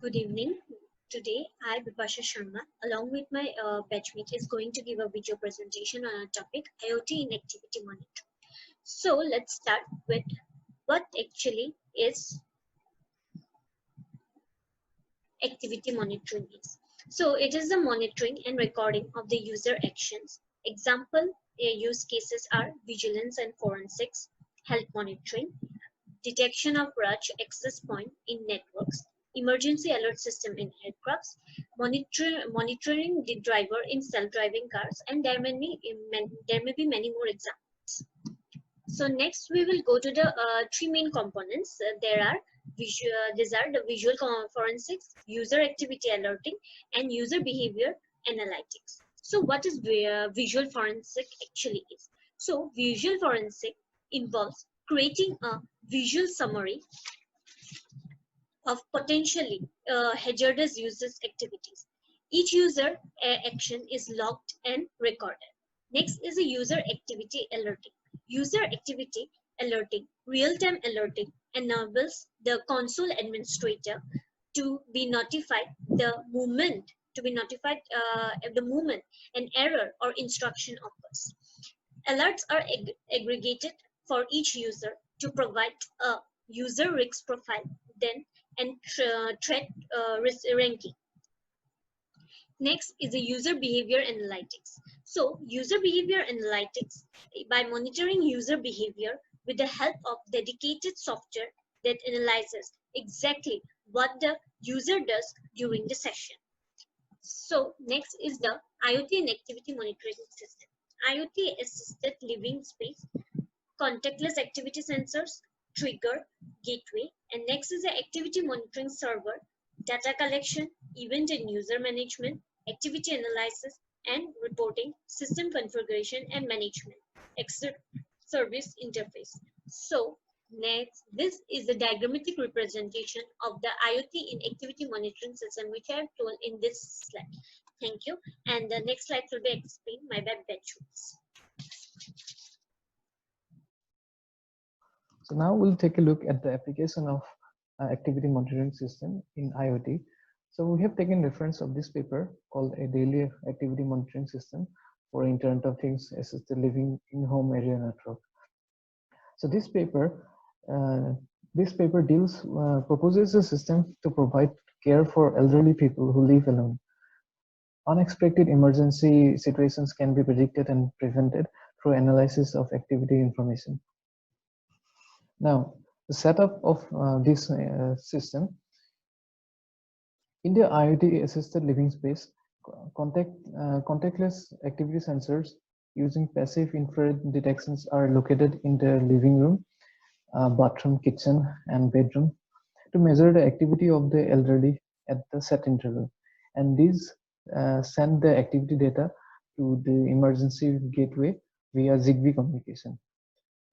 Good evening. Today, I, Bipasha Sharma, along with my batchmate, is going to give a video presentation on a topic IoT in activity monitoring. So, let's start with what actually is activity monitoring is. So, it is the monitoring and recording of the user actions. Example use cases are vigilance and forensics, health monitoring, detection of RAJ access point in networks, emergency alert system in aircrafts, monitoring the driver in self-driving cars, and there may be many more examples. So next we will go to the three main components. These are the visual forensics, user activity alerting, and user behavior analytics. So what is visual forensic actually is? So visual forensic involves creating a visual summary of potentially hazardous users activities. Each user action is logged and recorded. Next is a user activity alerting. User activity alerting, real-time alerting enables the console administrator to be notified the moment an error or instruction occurs. Alerts are aggregated for each user to provide a user risk profile, then and threat risk ranking. Next is the user behavior analytics. So user behavior analytics, by monitoring user behavior with the help of dedicated software that analyzes exactly what the user does during the session. So next is the IoT and activity monitoring system. IoT assisted living space, contactless activity sensors, trigger, gateway, and next is the activity monitoring server, data collection, event and user management, activity analysis and reporting, system configuration and management, exit service interface. So next, this is the diagrammatic representation of the IoT in activity monitoring system, which I have told in this slide. Thank you. And the next slide will be explained by web benchmarks. So now we'll take a look at the application of activity monitoring system in IoT. So we have taken reference of this paper called a daily activity monitoring system for Internet of Things assisted living in home area network. So this paper proposes a system to provide care for elderly people who live alone. Unexpected emergency situations can be predicted and prevented through analysis of activity information. Now, the setup of this system in the IoT assisted living space, contactless activity sensors using passive infrared detections are located in the living room, bathroom, kitchen, and bedroom to measure the activity of the elderly at the set interval. And these send the activity data to the emergency gateway via Zigbee communication.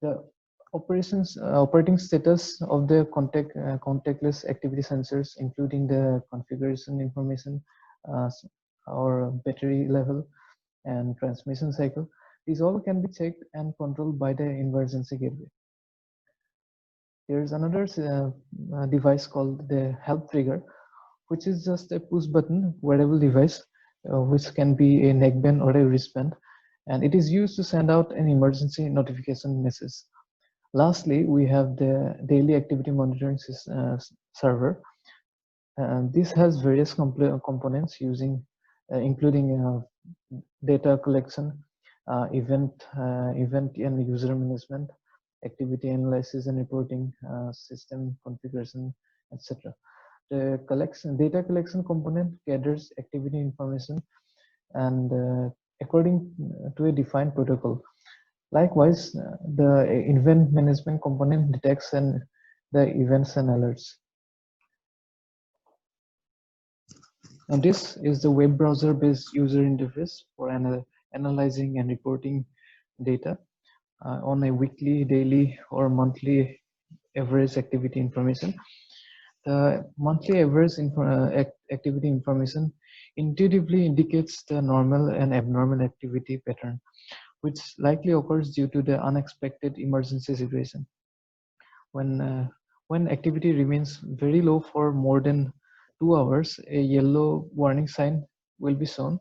The operating status of the contactless activity sensors, including the configuration information or battery level and transmission cycle, these all can be checked and controlled by the emergency gateway. There is another device called the help trigger, which is just a push button wearable device, which can be a neckband or a wristband, and it is used to send out an emergency notification message. Lastly, we have the daily activity monitoring server. This has various components including data collection, event and user management, activity analysis and reporting, system configuration, etc. The data collection component gathers activity information and according to a defined protocol. Likewise, the event management component detects the events and alerts. Now, this is the web browser-based user interface for analyzing and reporting data on a weekly, daily, or monthly average activity information. The monthly average activity information intuitively indicates the normal and abnormal activity pattern, which likely occurs due to the unexpected emergency situation. When activity remains very low for more than 2 hours, a yellow warning sign will be shown.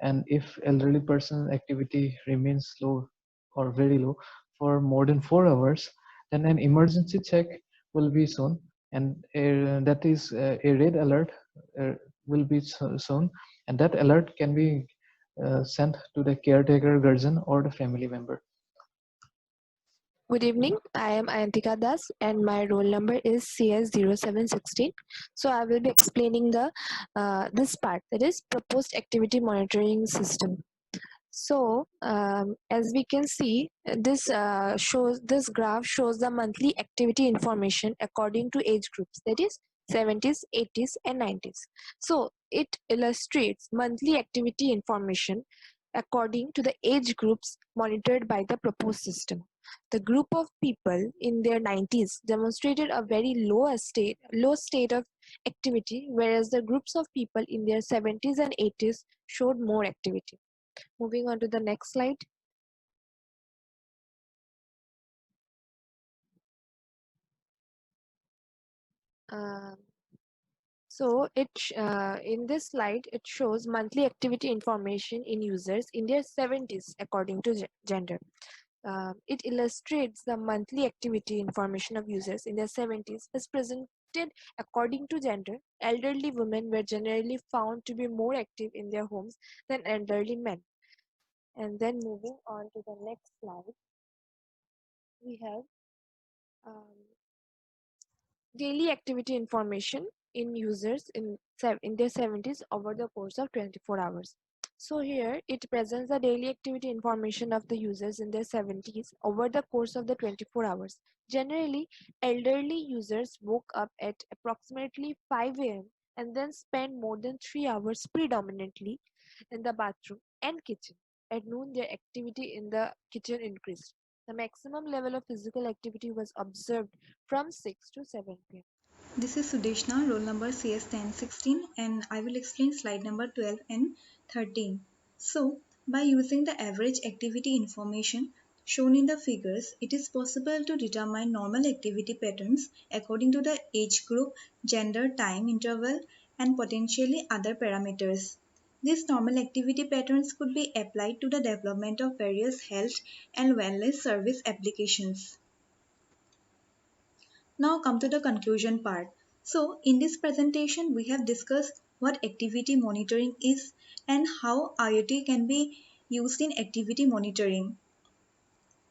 And if elderly person activity remains low or very low for more than 4 hours, then an emergency check will be shown, and that is a red alert uh, will be shown, and that alert can be sent to the caretaker, guardian, or the family member. Good evening. I am Ayantika Das and my roll number is CS0716. So I will be explaining the this part, that is proposed activity monitoring system. So as we can see, this graph shows the monthly activity information according to age groups, that is 70s, 80s, and 90s. So it illustrates monthly activity information according to the age groups monitored by the proposed system. The group of people in their 90s demonstrated a very low state of activity, whereas the groups of people in their 70s and 80s showed more activity. Moving on to the next slide. Um, in this slide, it shows monthly activity information in users in their 70s according to gender. It illustrates the monthly activity information of users in their 70s as presented according to gender. Elderly women were generally found to be more active in their homes than elderly men. And then moving on to the next slide, we have um, daily activity information in users in their 70s over the course of 24 hours. So here it presents the daily activity information of the users in their 70s over the course of the 24 hours. Generally, elderly users woke up at approximately 5 a.m. and then spent more than 3 hours predominantly in the bathroom and kitchen. At noon, their activity in the kitchen increased. The maximum level of physical activity was observed from 6 to 7 p.m. This is Sudeshna, roll number CS1016, and I will explain slide number 12 and 13. So, by using the average activity information shown in the figures, it is possible to determine normal activity patterns according to the age group, gender, time interval, and potentially other parameters. These normal activity patterns could be applied to the development of various health and wellness service applications. Now come to the conclusion part. So in this presentation we have discussed what activity monitoring is and how IoT can be used in activity monitoring.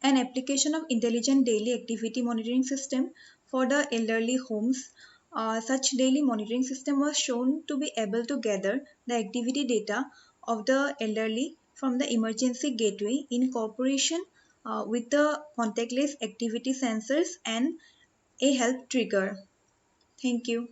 An application of intelligent daily activity monitoring system for the elderly homes. Such daily monitoring system was shown to be able to gather the activity data of the elderly from the emergency gateway in cooperation with the contactless activity sensors and a help trigger. Thank you.